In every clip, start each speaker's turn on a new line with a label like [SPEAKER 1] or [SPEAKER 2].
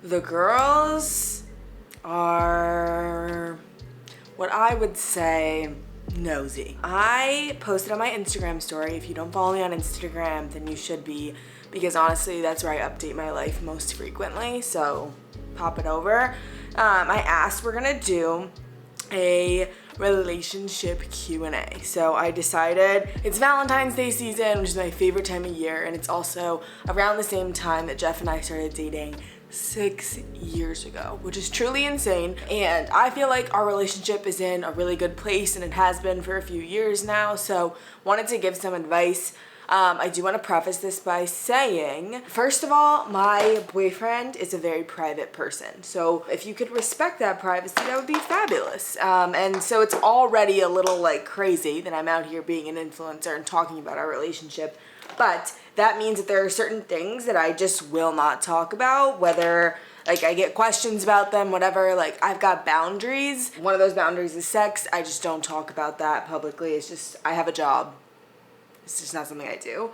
[SPEAKER 1] The girls are what I would say nosy. I posted on my Instagram story. If you don't follow me on Instagram, then you should be, because honestly, that's where I update my life most frequently. So pop it over. I asked we're gonna do a relationship Q&A. So I decided it's Valentine's Day season, which is my favorite time of year, and it's also around the same time that Jeff and I started dating 6 years ago, which is truly insane. And I feel like our relationship is in a really good place, and it has been for a few years now. So wanted to give some advice. I do want to preface this by saying, first of all, my boyfriend is a very private person. So if you could respect that privacy, that would be fabulous. And so it's already a little like crazy that I'm out here being an influencer and talking about our relationship. But that means that there are certain things that I just will not talk about, whether like I get questions about them, whatever. Like I've got boundaries. One of those boundaries is sex. I just don't talk about that publicly. It's just, I have a job. It's just not something I do.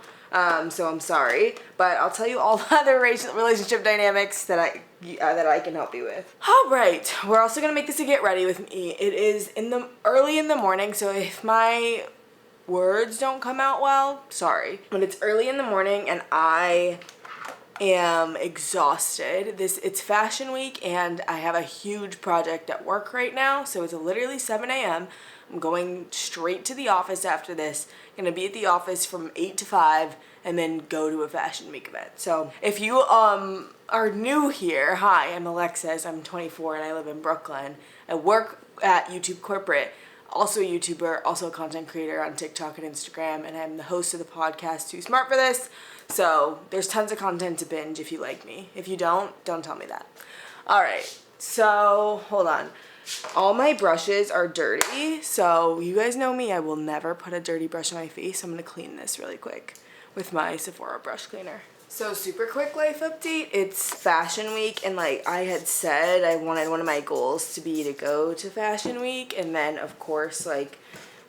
[SPEAKER 1] So I'm sorry, but I'll tell you all the other relationship dynamics that I can help you with. All right, we're also gonna make this a get ready with me. It is early in the morning, so if my words don't come out well, sorry. But it's early in the morning and I am exhausted. It's fashion week and I have a huge project at work right now, so it's literally 7 a.m. I'm going straight to the office after this. Gonna be at the office from 8 to 5 and then go to a fashion week event. So if you are new here, hi, I'm Alexis. I'm 24 and I live in Brooklyn. I work at YouTube Corporate, also a YouTuber, also a content creator on TikTok and Instagram, and I'm the host of the podcast Too Smart for This. So there's tons of content to binge if you like me. If you don't tell me that. All right, so hold on. All my brushes are dirty, so you guys know me, I will never put a dirty brush on my face. I'm gonna clean this really quick with my Sephora brush cleaner. So super quick life update, it's fashion week, and like I had said, I wanted one of my goals to be to go to fashion week, and then of course like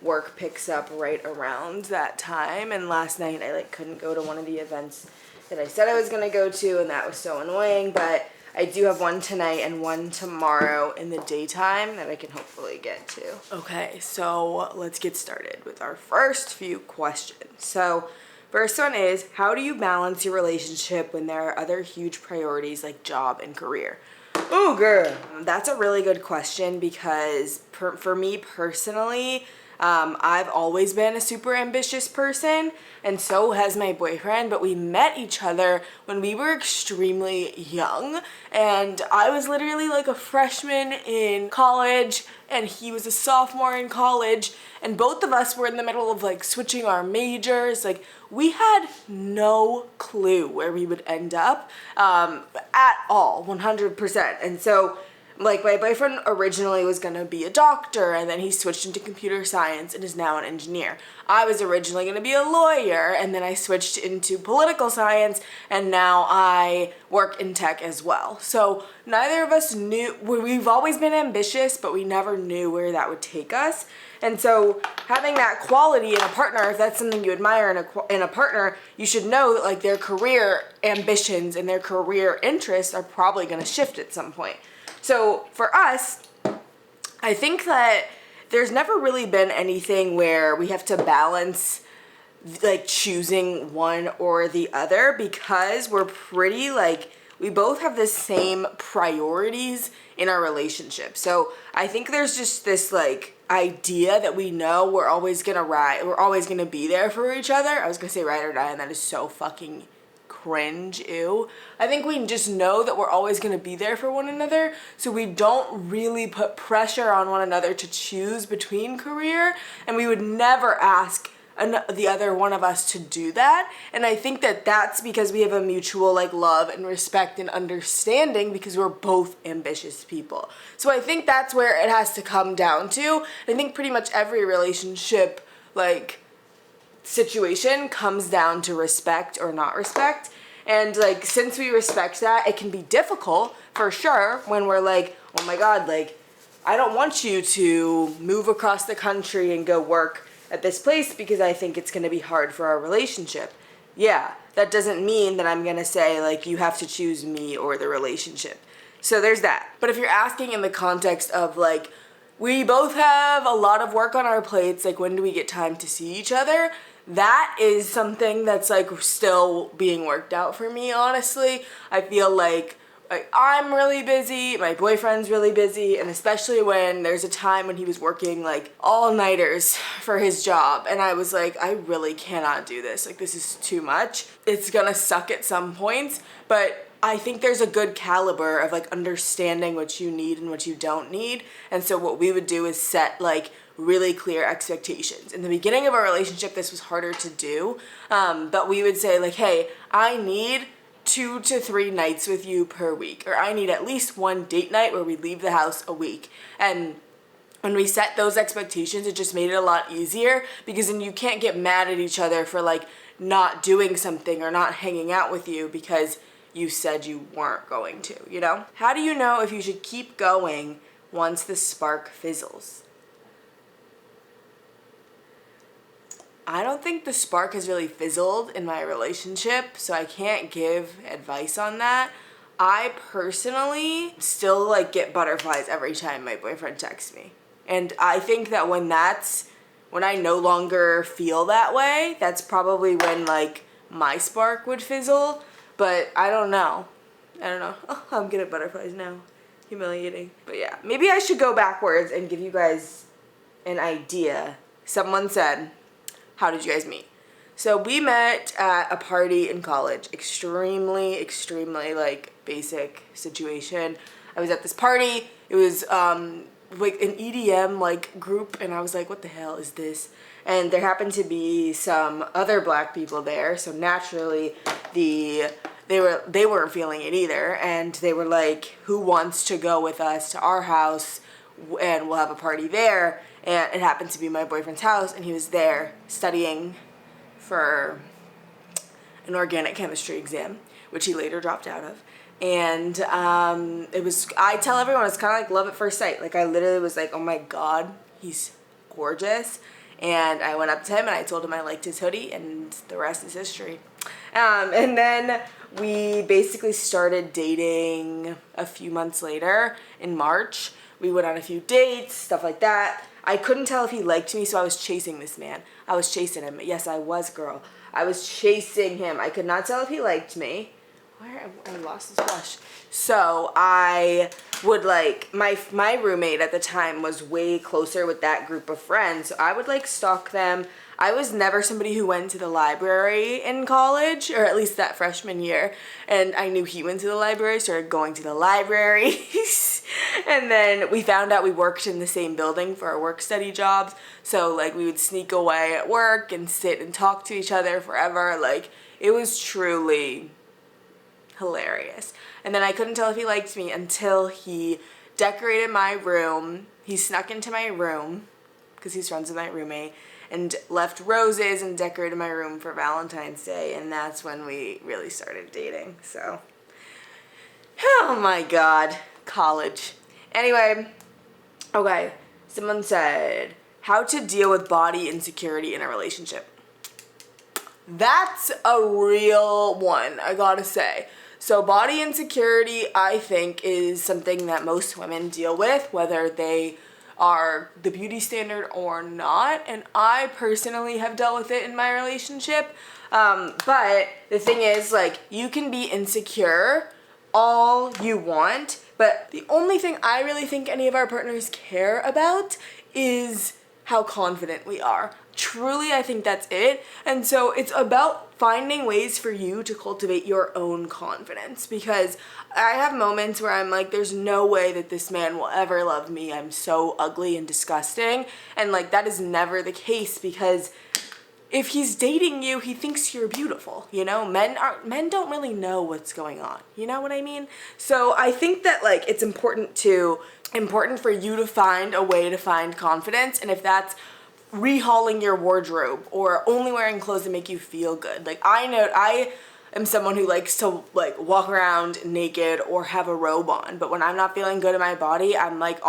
[SPEAKER 1] work picks up right around that time, and last night I like couldn't go to one of the events that I said I was gonna go to, and that was so annoying, but I do have one tonight and one tomorrow in the daytime that I can hopefully get to. Okay, so let's get started with our first few questions. So first one is, how do you balance your relationship when there are other huge priorities like job and career? Ooh, girl, that's a really good question because for me personally, I've always been a super ambitious person, and so has my boyfriend, but we met each other when we were extremely young, and I was literally like a freshman in college, and he was a sophomore in college, and both of us were in the middle of like switching our majors. Like we had no clue where we would end up at all, 100%. And so like my boyfriend originally was gonna be a doctor, and then he switched into computer science and is now an engineer. I was originally gonna be a lawyer, and then I switched into political science, and now I work in tech as well. So neither of us knew, we've always been ambitious, but we never knew where that would take us. And so having that quality in a partner, if that's something you admire in a partner, you should know that like their career ambitions and their career interests are probably gonna shift at some point. So for us, I think that there's never really been anything where we have to balance like choosing one or the other, because we're pretty like, we both have the same priorities in our relationship. So I think there's just this like idea that we know we're always gonna be there for each other. I was gonna say ride or die, and that is so fucking cringe, ew. I think we just know that we're always going to be there for one another, so we don't really put pressure on one another to choose between career, and we would never ask the other one of us to do that. And I think that that's because we have a mutual like love and respect and understanding, because we're both ambitious people. So I think that's where it has to come down to. I think pretty much every relationship like situation comes down to respect or not respect. And like since we respect that, it can be difficult for sure when we're like, oh my god, like I don't want you to move across the country and go work at this place because I think it's going to be hard for our relationship. Yeah, that doesn't mean that I'm gonna say, like, you have to choose me or the relationship. So there's that. But if you're asking in the context of, like, we both have a lot of work on our plates, like, when do we get time to see each other? That is something that's, like, still being worked out for me, honestly. I feel like I'm really busy, my boyfriend's really busy, and especially when there's a time when he was working, like, all-nighters for his job, and I was like, I really cannot do this. Like, this is too much. It's gonna suck at some points, but I think there's a good caliber of, like, understanding what you need and what you don't need. And so what we would do is set, like, really clear expectations. In the beginning of our relationship, this was harder to do, but we would say, like, hey, I need 2 to 3 nights with you per week, or I need at least one date night where we leave the house a week. And when we set those expectations, it just made it a lot easier, because then you can't get mad at each other for, like, not doing something or not hanging out with you because you said you weren't going to, you know? How do you know if you should keep going once the spark fizzles? I don't think the spark has really fizzled in my relationship, so I can't give advice on that. I personally still, like, get butterflies every time my boyfriend texts me. And I think that when I no longer feel that way, that's probably when, like, my spark would fizzle. But I don't know. Oh, I'm good at butterflies now. Humiliating. But yeah, maybe I should go backwards and give you guys an idea. Someone said, how did you guys meet? So we met at a party in college. Extremely, like, basic situation. I was at this party. It was like an EDM, like, group, and I was like, what the hell is this? And there happened to be some other black people there, so naturally they weren't feeling it either, and they were like, who wants to go with us to our house and we'll have a party there? And it happened to be my boyfriend's house, and he was there studying for an organic chemistry exam, which he later dropped out of. And I tell everyone, it's kind of like love at first sight. Like, I literally was like, oh my god, he's gorgeous. And I went up to him and I told him I liked his hoodie, and the rest is history. And then we basically started dating a few months later in March. We went on a few dates, stuff like that. I couldn't tell if he liked me, so I was chasing this man. I was chasing him. Yes, I was, girl. I was chasing him. I could not tell if he liked me. I lost this flush. So I would, like, my roommate at the time was way closer with that group of friends, so I would, like, stalk them. I was never somebody who went to the library in college, or at least that freshman year, and I knew he went to the library, started going to the library, and then we found out we worked in the same building for our work-study jobs, so, like, we would sneak away at work and sit and talk to each other forever. Like, it was truly hilarious. And then I couldn't tell if he liked me until he decorated my room. He snuck into my room, because he's friends with my roommate, and left roses and decorated my room for Valentine's Day, and that's when we really started dating. So, oh my god, college. Anyway, okay, someone said, how to deal with body insecurity in a relationship. That's a real one, I gotta say. So body insecurity, I think, is something that most women deal with, whether they are the beauty standard or not, and I personally have dealt with it in my relationship, but the thing is, like, you can be insecure all you want, but the only thing I really think any of our partners care about is how confident we are. Truly, I think that's it. And so it's about finding ways for you to cultivate your own confidence, because I have moments where I'm like, there's no way that this man will ever love me. I'm so ugly and disgusting. And, like, that is never the case, because if he's dating you, he thinks you're beautiful, you know? Men don't really know what's going on, you know what I mean? So I think that, like, it's important for you to find a way to find confidence, and if that's rehauling your wardrobe or only wearing clothes that make you feel good. Like, I am someone who likes to like walk around naked or have a robe on. But when I'm not feeling good in my body, I'm like,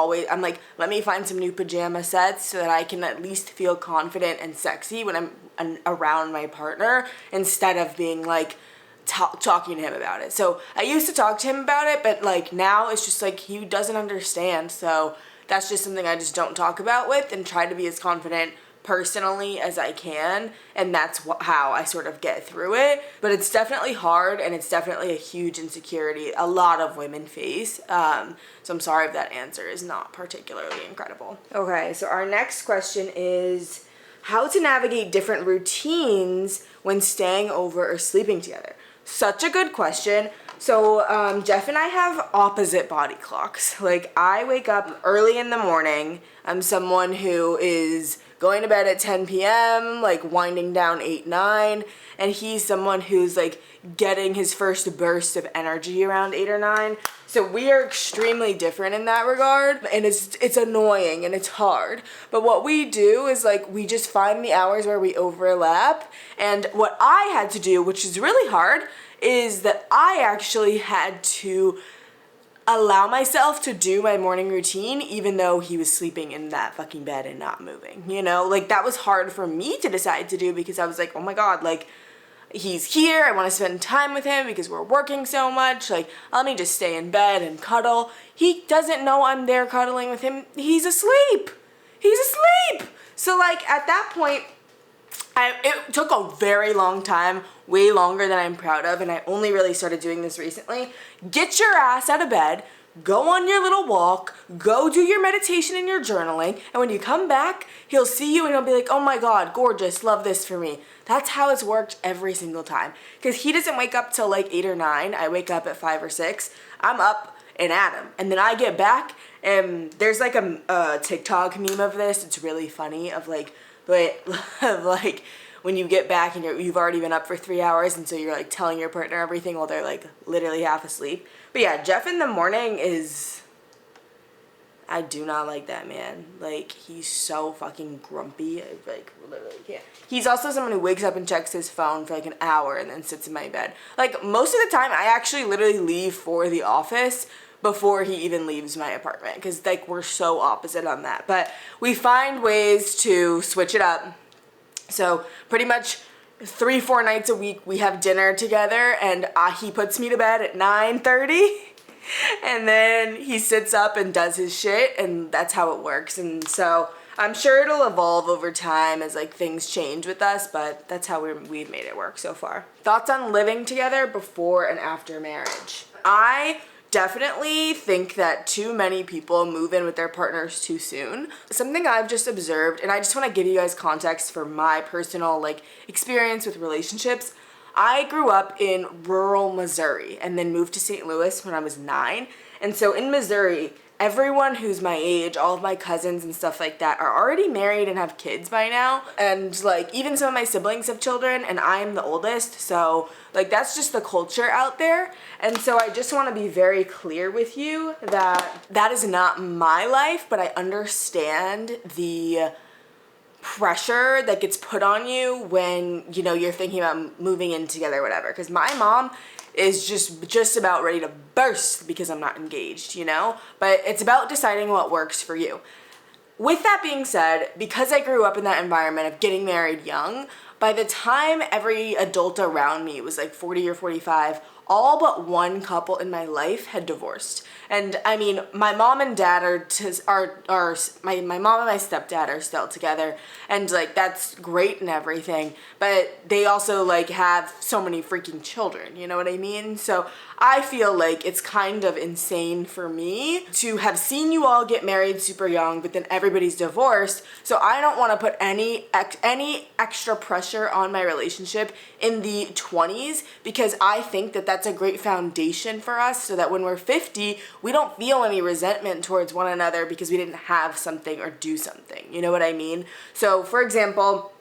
[SPEAKER 1] let me find some new pajama sets so that I can at least feel confident and sexy when I'm around my partner, instead of being like talking to him about it. So I used to talk to him about it, but like now it's just like he doesn't understand. So that's just something I just don't talk about with, and try to be as confident personally as I can, and that's how I sort of get through it. But it's definitely hard, and it's definitely a huge insecurity a lot of women face. So I'm sorry if that answer is not particularly incredible. Okay, so our next question is how to navigate different routines when staying over or sleeping together. Such a good question. So Jeff and I have opposite body clocks. Like, I wake up early in the morning. I'm someone who is going to bed at 10 p.m., like winding down 8, 9, and he's someone who's like getting his first burst of energy around 8 or 9. So we are extremely different in that regard, and it's annoying and it's hard. But what we do is like we just find the hours where we overlap, and what I had to do, which is really hard, is that I actually had to allow myself to do my morning routine even though he was sleeping in that fucking bed and not moving, you know? Like, that was hard for me to decide to do, because I was like, oh my god, like, he's here, I want to spend time with him because we're working so much, like, let me just stay in bed and cuddle. He doesn't know I'm there cuddling with him. He's asleep. So like, at that point, it took a very long time, way longer than I'm proud of, and I only really started doing this recently. Get your ass out of bed, go on your little walk, go do your meditation and your journaling, and when you come back, he'll see you and he'll be like, oh my god, gorgeous, love this for me. That's how it's worked every single time. Because he doesn't wake up till like 8 or 9, I wake up at 5 or 6, I'm up and at him. And then I get back, and there's like a TikTok meme of this, it's really funny, of like when you get back and you've already been up for 3 hours, and so you're like telling your partner everything while they're like literally half asleep. But yeah, Jeff in the morning I do not like that man. Like, he's so fucking grumpy. I like literally can't. He's also someone who wakes up and checks his phone for like an hour and then sits in my bed. Like, most of the time I actually literally leave for the office before he even leaves my apartment, because like we're so opposite on that. But we find ways to switch it up. So pretty much 3-4 nights a week we have dinner together, and he puts me to bed at 9:30, and then he sits up and does his shit, and that's how it works. And so I'm sure it'll evolve over time as like things change with us, but that's how we've made it work so far. Thoughts on living together before and after marriage? I definitely think that too many people move in with their partners too soon. Something I've just observed, and I just want to give you guys context for my personal like experience with relationships. I grew up in rural Missouri and then moved to St. Louis when I was 9. And so in Missouri, everyone who's my age, all of my cousins and stuff like that, are already married and have kids by now. And like, even some of my siblings have children, and I'm the oldest. So like, that's just the culture out there. And so I just want to be very clear with you that that is not my life, but I understand the pressure that gets put on you when, you know, you're thinking about moving in together or whatever. Because my mom is just about ready to burst because I'm not engaged, you know? But it's about deciding what works for you. With that being said, because I grew up in that environment of getting married young, by the time every adult around me was like 40 or 45, all but one couple in my life had divorced. And I mean, my mom and dad my mom and my stepdad are still together, and like that's great and everything, but they also like have so many freaking children, you know what I mean? So I feel like it's kind of insane for me to have seen you all get married super young, but then everybody's divorced. So I don't want to put any extra pressure on my relationship in the 20s, because I think that that's a great foundation for us, so that when we're 50, we don't feel any resentment towards one another because we didn't have something or do something. You know what I mean? So for example,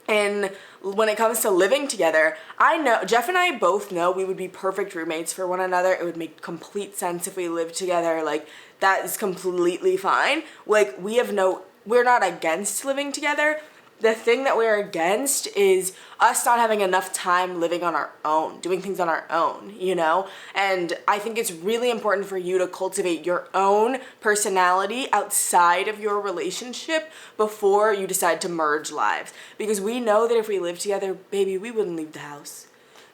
[SPEAKER 1] when it comes to living together, I know, Jeff and I both know we would be perfect roommates for one another. It would make complete sense if we lived together. Like, that is completely fine. Like, we're not against living together, The thing that we're against is us not having enough time living on our own, doing things on our own, you know? And I think it's really important for you to cultivate your own personality outside of your relationship before you decide to merge lives. Because we know that if we lived together, baby, we wouldn't leave the house.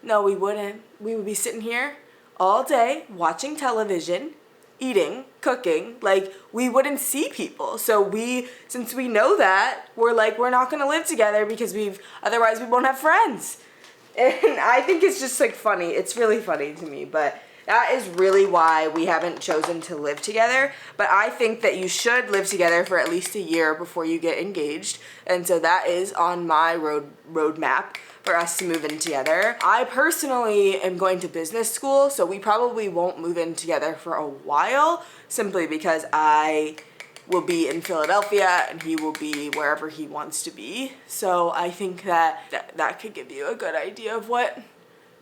[SPEAKER 1] No, we wouldn't. We would be sitting here all day watching television, eating, cooking, like we wouldn't see people. So since we know that, we're like, we're not gonna live together because otherwise we won't have friends. And I think it's just like funny. It's really funny to me, but that is really why we haven't chosen to live together. But I think that you should live together for at least a year before you get engaged. And so that is on my roadmap for us to move in together. I personally am going to business school, so we probably won't move in together for a while, simply because I will be in Philadelphia and he will be wherever he wants to be. So I think that could give you a good idea of what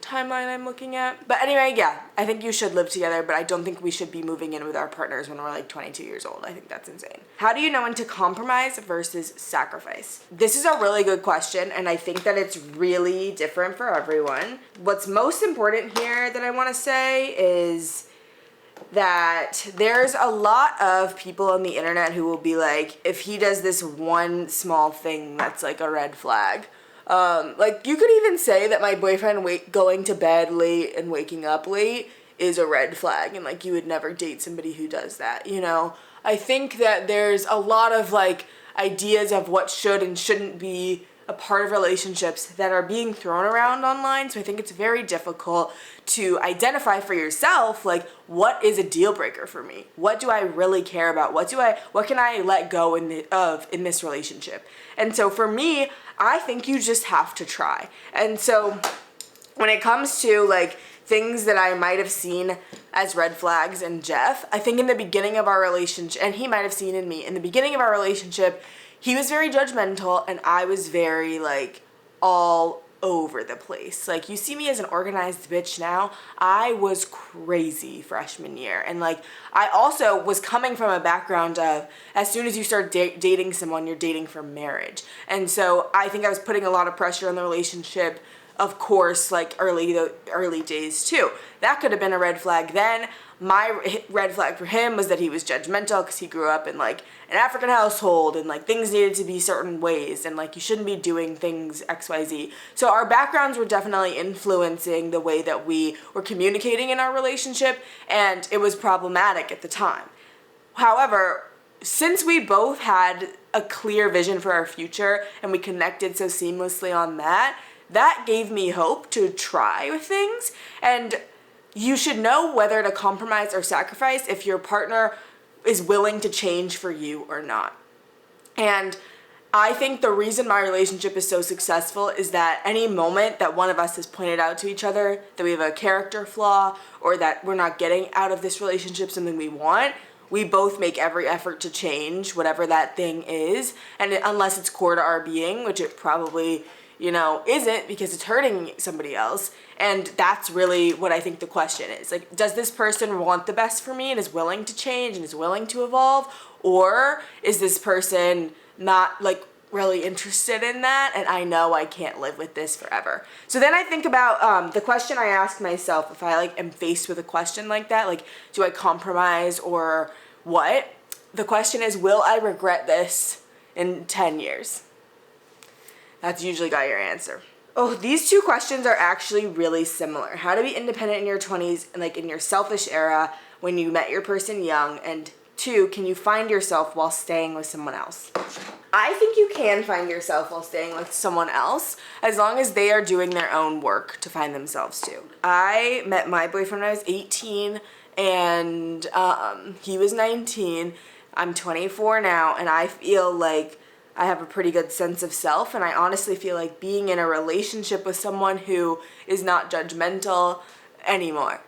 [SPEAKER 1] timeline I'm looking at. But anyway, yeah, I think you should live together, but I don't think we should be moving in with our partners when we're like 22 years old. I think that's insane. How do you know when to compromise versus sacrifice? This is a really good question, and I think that it's really different for everyone. What's most important here that I want to say is that there's a lot of people on the internet who will be like, if he does this one small thing, that's like a red flag. Like, you could even say that my boyfriend going to bed late and waking up late is a red flag, and like, you would never date somebody who does that, you know? I think that there's a lot of like ideas of what should and shouldn't be a part of relationships that are being thrown around online. So I think it's very difficult to identify for yourself, like, what is a deal breaker for me? What do I really care about? What can I let go in this relationship? And so for me, I think you just have to try. And so when it comes to like things that I might have seen as red flags in Jeff, I think in the beginning of our relationship, and he might have seen in me, in the beginning of our relationship, he was very judgmental and I was very like all over the place. Like, you see me as an organized bitch now. I was crazy freshman year. And like, I also was coming from a background of, as soon as you start dating someone, you're dating for marriage. And so I think I was putting a lot of pressure on the relationship, of course, like early days too. That could have been a red flag then. My red flag for him was that he was judgmental because he grew up in like an African household and like things needed to be certain ways and like you shouldn't be doing things XYZ. So our backgrounds were definitely influencing the way that we were communicating in our relationship, and it was problematic at the time. However, since we both had a clear vision for our future and we connected so seamlessly on that gave me hope to try with things. And you should know whether to compromise or sacrifice if your partner is willing to change for you or not. And I think the reason my relationship is so successful is that any moment that one of us has pointed out to each other that we have a character flaw or that we're not getting out of this relationship something we want, we both make every effort to change whatever that thing is. And unless it's core to our being, which it probably, isn't, because it's hurting somebody else. And that's really what I think the question is. Like, does this person want the best for me and is willing to change and is willing to evolve? Or is this person not like really interested in that and I know I can't live with this forever? So then I think about the question I ask myself if I like am faced with a question like that, like, do I compromise or what? The question is, will I regret this in 10 years? That's usually got your answer. Oh, these two questions are actually really similar. How to be independent in your 20s and like in your selfish era when you met your person young, and 2, can you find yourself while staying with someone else? I think you can find yourself while staying with someone else as long as they are doing their own work to find themselves too. I met my boyfriend when I was 18 and he was 19. I'm 24 now, and I feel like I have a pretty good sense of self, and I honestly feel like being in a relationship with someone who is not judgmental anymore,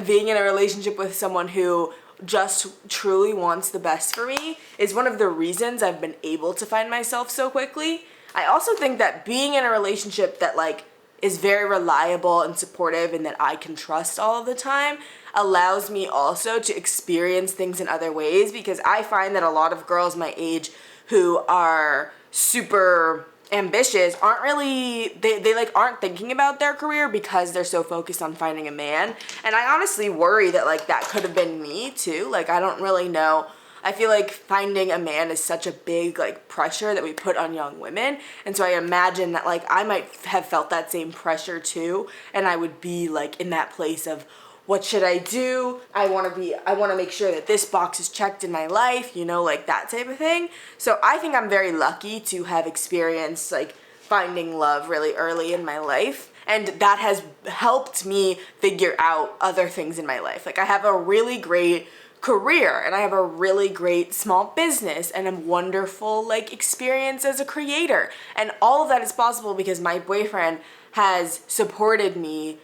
[SPEAKER 1] being in a relationship with someone who just truly wants the best for me is one of the reasons I've been able to find myself so quickly. I also think that being in a relationship that like is very reliable and supportive and that I can trust all of the time allows me also to experience things in other ways, because I find that a lot of girls my age who are super ambitious aren't really, they like aren't thinking about their career because they're so focused on finding a man. And I honestly worry that like that could have been me too. Like I don't really know. I feel like finding a man is such a big like pressure that we put on young women. And so I imagine that like I might have felt that same pressure too, and I would be like in that place of, what should I do? I want to make sure that this box is checked in my life, you know, like that type of thing. So I think I'm very lucky to have experienced like finding love really early in my life. And that has helped me figure out other things in my life. Like I have a really great career and I have a really great small business and a wonderful like experience as a creator. And all of that is possible because my boyfriend has supported me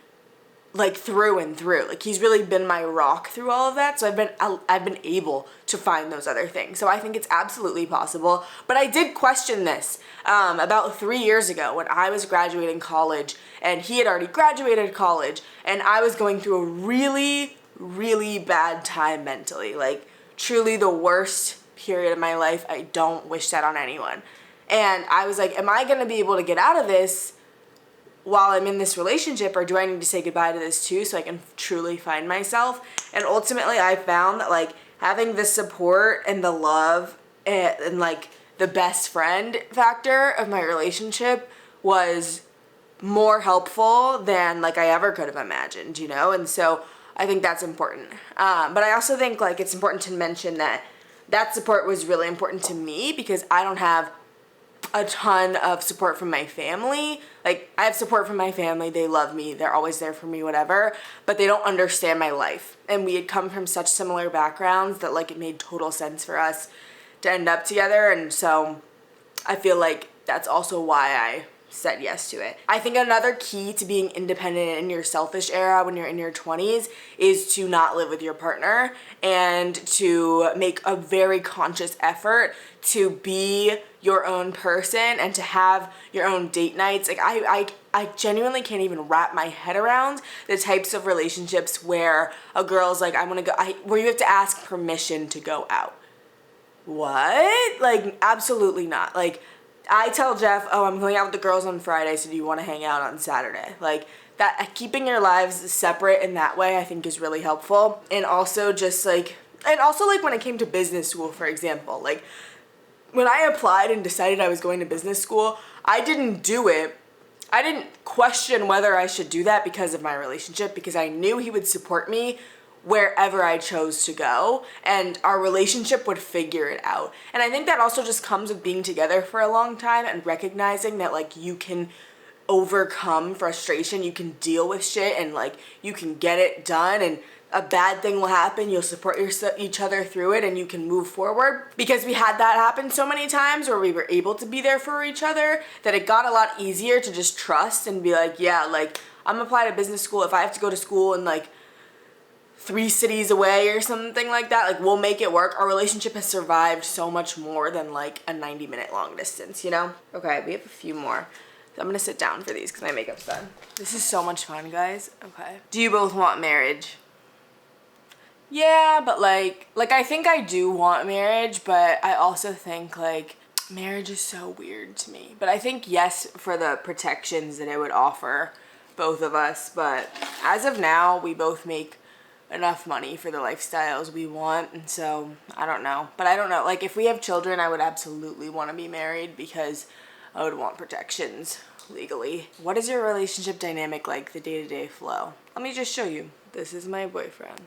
[SPEAKER 1] like through and through. Like he's really been my rock through all of that. So I've been able to find those other things. So I think it's absolutely possible. But I did question this about 3 years ago when I was graduating college and he had already graduated college and I was going through a really, really bad time mentally. Like truly the worst period of my life. I don't wish that on anyone. And I was like, am I going to be able to get out of this while I'm in this relationship, or do I need to say goodbye to this too so I can truly find myself? And ultimately I found that like having the support and the love and like the best friend factor of my relationship was more helpful than like I ever could have imagined, you know? And so I think that's important. But I also think like it's important to mention that that support was really important to me because I don't have a ton of support from my family. Like I have support from my family, they love me, they're always there for me, whatever, but they don't understand my life. And we had come from such similar backgrounds that like it made total sense for us to end up together. And so I feel like that's also why I said yes to it. I think another key to being independent in your selfish era when you're in your 20s is to not live with your partner and to make a very conscious effort to be your own person and to have your own date nights. Like I genuinely can't even wrap my head around the types of relationships where a girl's like, I want to go, where you have to ask permission to go out. What? Like absolutely not. Like I tell Jeff, oh, I'm going out with the girls on Friday, so do you want to hang out on Saturday? Like that, keeping your lives separate in that way I think is really helpful. And also just like, and also like when I came to business school, for example, like when I applied and decided I was going to business school, I didn't do it. I didn't question whether I should do that because of my relationship, because I knew he would support me wherever I chose to go and our relationship would figure it out. And I think that also just comes with being together for a long time and recognizing that like you can overcome frustration, you can deal with shit and like you can get it done, and a bad thing will happen, you'll support each other through it and you can move forward. Because we had that happen so many times where we were able to be there for each other that it got a lot easier to just trust and be like, yeah, like I'm applying to business school. If I have to go to school in like 3 cities away or something like that, like we'll make it work. Our relationship has survived so much more than like a 90-minute long distance, you know? Okay, we have a few more. So I'm gonna sit down for these because my makeup's done. This is so much fun, guys. Okay. Do you both want marriage? Yeah, but like I think I do want marriage, but I also think like marriage is so weird to me. But I think yes for the protections that it would offer both of us. But as of now, we both make enough money for the lifestyles we want, and so I don't know. But I don't know, like if we have children, I would absolutely want to be married because I would want protections legally. What is your relationship dynamic like, the day-to-day flow? Let me just show you. This is my boyfriend.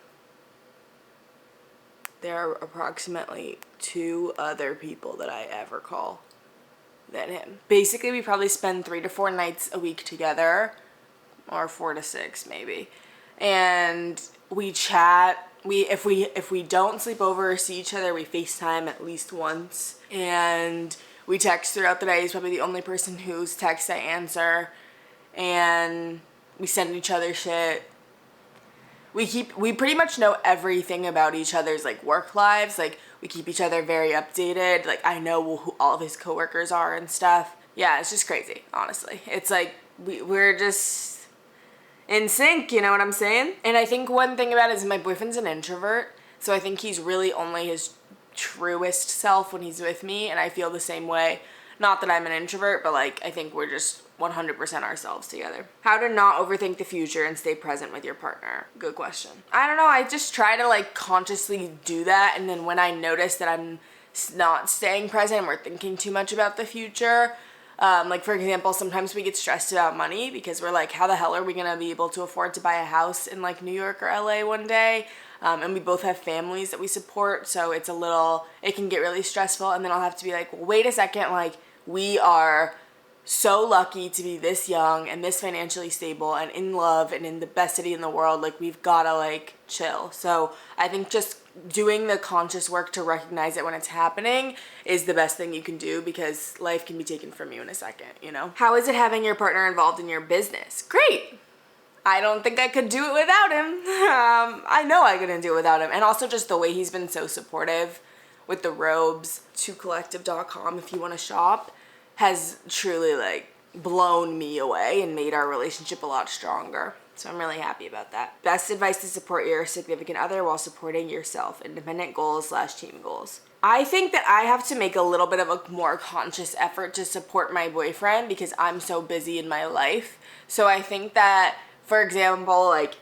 [SPEAKER 1] There are approximately 2 other people that I ever call than him. Basically, we probably spend 3 to 4 nights a week together, or 4 to 6 maybe. And we chat. If we don't sleep over or see each other, we FaceTime at least once. And we text throughout the day. He's probably the only person whose text I answer. And we send each other shit. We pretty much know everything about each other's like work lives. Like we keep each other very updated. Like I know who all of his coworkers are and stuff. Yeah, it's just crazy, honestly. It's like we're just in sync, you know what I'm saying? And I think one thing about it is my boyfriend's an introvert, so I think he's really only his truest self when he's with me, and I feel the same way Not that I'm an introvert, but like I think we're just 100% ourselves together. How to not overthink the future and stay present with your partner? Good question. I don't know, I just try to like consciously do that, and then when I notice that I'm not staying present and we're thinking too much about the future, like for example, sometimes we get stressed about money because we're like, how the hell are we gonna be able to afford to buy a house in like New York or LA one day? And we both have families that we support, so it can get really stressful, and then I'll have to be like, well, wait a second, like we are so lucky to be this young and this financially stable and in love and in the best city in the world, like we've gotta like chill. So I think just doing the conscious work to recognize it when it's happening is the best thing you can do, because life can be taken from you in a second, you know? How is it having your partner involved in your business? Great. I don't think I could do it without him. I know I couldn't do it without him. And also just the way he's been so supportive with the robes. 2collective.com if you want to shop has truly like blown me away and made our relationship a lot stronger. So I'm really happy about that. Best advice to support your significant other while supporting yourself. Independent goals / team goals. I think that I have to make a little bit of a more conscious effort to support my boyfriend because I'm so busy in my life. So I think that, for example, like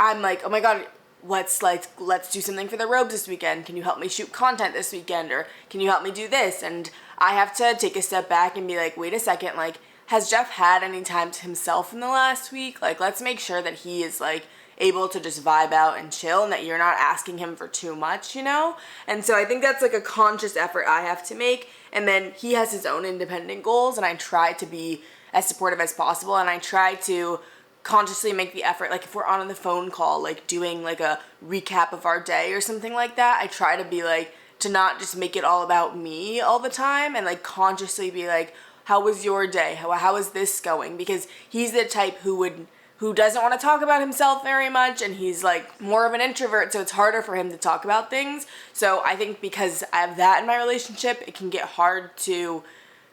[SPEAKER 1] I'm like, oh my god, let's do something for the robes this weekend. Can you help me shoot content this weekend? Or can you help me do this? And I have to take a step back and be like, wait a second, like, has Jeff had any time to himself in the last week? Like, let's make sure that he is like able to just vibe out and chill and that you're not asking him for too much, you know? And so I think that's like a conscious effort I have to make. And then he has his own independent goals, and I try to be as supportive as possible, and I try to consciously make the effort, like if we're on the phone call, like doing like a recap of our day or something like that, I try to be like, to not just make it all about me all the time, and like consciously be like, how was your day? How is this going? Because he's the type who doesn't want to talk about himself very much, and he's like more of an introvert, so it's harder for him to talk about things. So I think because I have that in my relationship, it can get hard to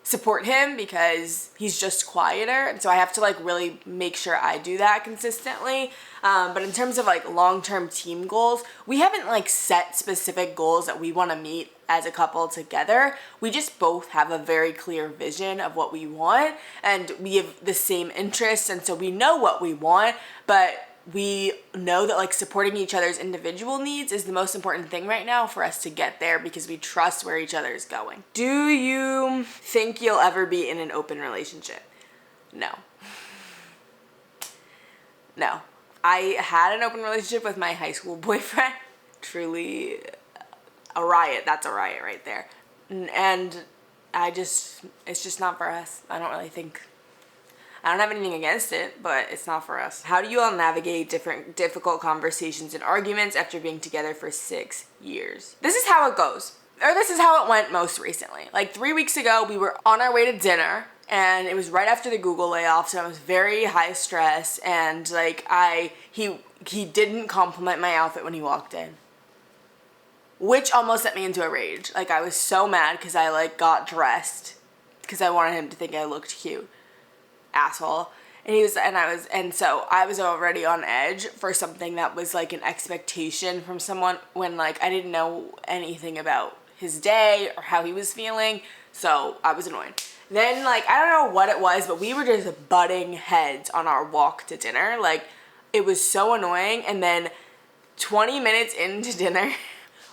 [SPEAKER 1] support him because he's just quieter, and so I have to like really make sure I do that consistently. But in terms of like long-term team goals, we haven't like set specific goals that we want to meet as a couple together. We just both have a very clear vision of what we want, and we have the same interests, and so we know what we want, but we know that like supporting each other's individual needs is the most important thing right now for us to get there, because we trust where each other is going. Do you think you'll ever be in an open relationship? No. No. I had an open relationship with my high school boyfriend. Truly a riot. That's a riot right there. And it's just not for us. I don't have anything against it, but it's not for us. How do you all navigate different difficult conversations and arguments after being together for 6 years? This is how it goes. Or this is how it went most recently. Like 3 weeks ago, we were on our way to dinner, and it was right after the Google layoff, so I was very high stress, and like he didn't compliment my outfit when he walked in, which almost set me into a rage. Like I was so mad because I like got dressed because I wanted him to think I looked cute. Asshole. And so I was already on edge for something that was like an expectation from someone when like I didn't know anything about his day or how he was feeling, so I was annoyed. Then like I don't know what it was, but we were just butting heads on our walk to dinner. Like it was so annoying, and then 20 minutes into dinner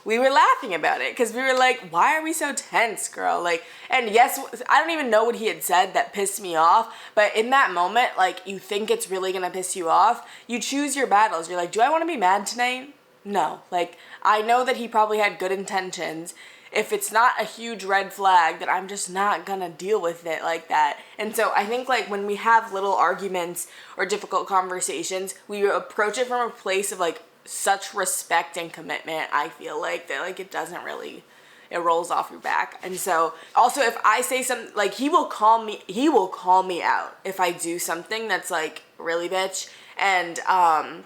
[SPEAKER 1] we were laughing about it because we were like, why are we so tense, girl? Like, and yes, I don't even know what he had said that pissed me off, but in that moment, like, you think it's really gonna piss you off, you choose your battles. You're like, do I want to be mad tonight? No. Like, I know that he probably had good intentions. If it's not a huge red flag, then I'm just not gonna deal with it like that. And so I think like when we have little arguments or difficult conversations, we approach it from a place of like such respect and commitment. I feel like that like it rolls off your back. And so also if I say something, like he will call me out if I do something that's like really bitch, and I'm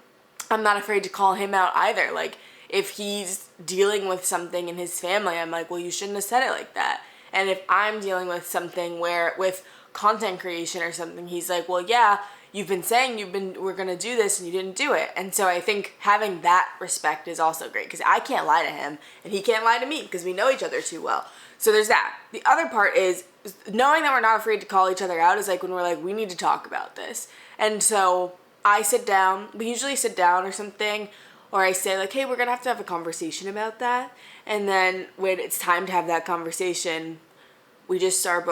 [SPEAKER 1] not afraid to call him out either. Like if he's dealing with something in his family, I'm like, well, you shouldn't have said it like that. And if I'm dealing with something with content creation or something, he's like, well, yeah, you've been saying we're gonna do this and you didn't do it. And so I think having that respect is also great, because I can't lie to him and he can't lie to me because we know each other too well. So there's that. The other part is knowing that we're not afraid to call each other out is like when we're like, we need to talk about this. And so I sit down, we usually sit down or something, or I say like, hey, we're gonna have to have a conversation about that. And then when it's time to have that conversation, we just kind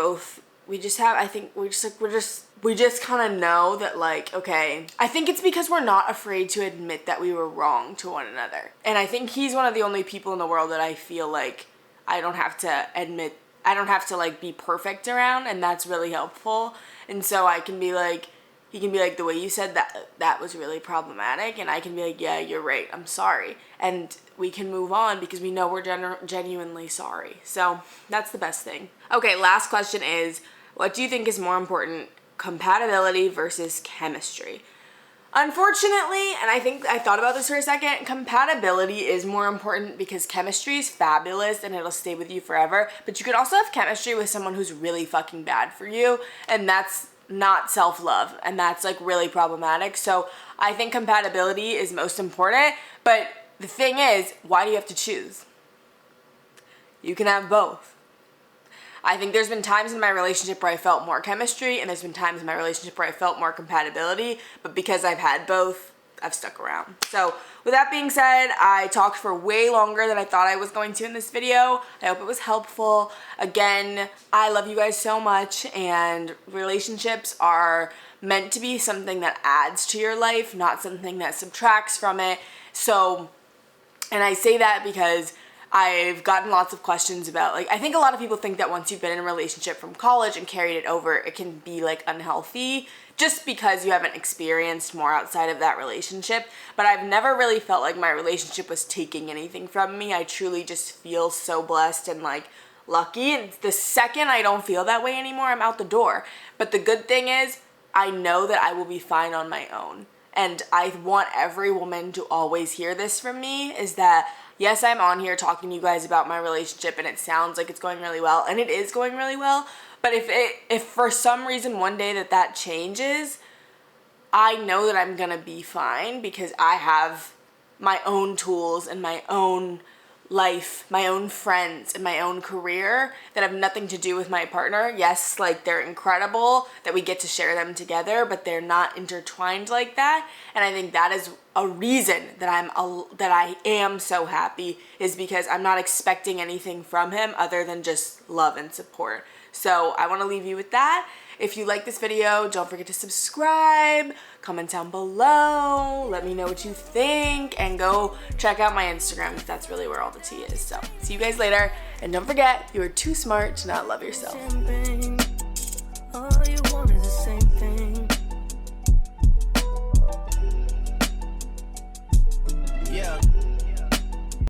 [SPEAKER 1] of know that like, okay, I think it's because we're not afraid to admit that we were wrong to one another. And I think he's one of the only people in the world that I feel like I don't have to like be perfect around, and that's really helpful. And so I can be like, he can be like, the way you said that was really problematic, and I can be like, yeah, you're right, I'm sorry. And we can move on because we know we're genuinely sorry. So that's the best thing. Okay, last question is, what do you think is more important, compatibility versus chemistry? Unfortunately, and I think I thought about this for a second, compatibility is more important because chemistry is fabulous and it'll stay with you forever. But you could also have chemistry with someone who's really fucking bad for you, and that's not self-love, and that's like really problematic. So I think compatibility is most important, but the thing is, why do you have to choose? You can have both. I think there's been times in my relationship where I felt more chemistry, and there's been times in my relationship where I felt more compatibility, but because I've had both, I've stuck around. So with that being said, I talked for way longer than I thought I was going to in this video. I hope it was helpful. Again, I love you guys so much, and relationships are meant to be something that adds to your life, not something that subtracts from it. So, and I say that because I've gotten lots of questions about, like, I think a lot of people think that once you've been in a relationship from college and carried it over, it can be like unhealthy just because you haven't experienced more outside of that relationship. But I've never really felt like my relationship was taking anything from me. I truly just feel so blessed and like lucky. And the second I don't feel that way anymore, I'm out the door. But the good thing is, I know that I will be fine on my own. And I want every woman to always hear this from me, is that yes, I'm on here talking to you guys about my relationship and it sounds like it's going really well, and it is going really well, but if for some reason one day that changes, I know that I'm gonna be fine because I have my own tools and my own life, my own friends, and my own career that have nothing to do with my partner. Yes, like, they're incredible that we get to share them together, but they're not intertwined like that. And I think that is a reason that I am so happy, is because I'm not expecting anything from him other than just love and support. So I want to leave you with that. If you like this video, don't forget to subscribe, comment down below, let me know what you think, and go check out my Instagram if that's really where all the tea is. So see you guys later, and don't forget, you are too smart to not love yourself.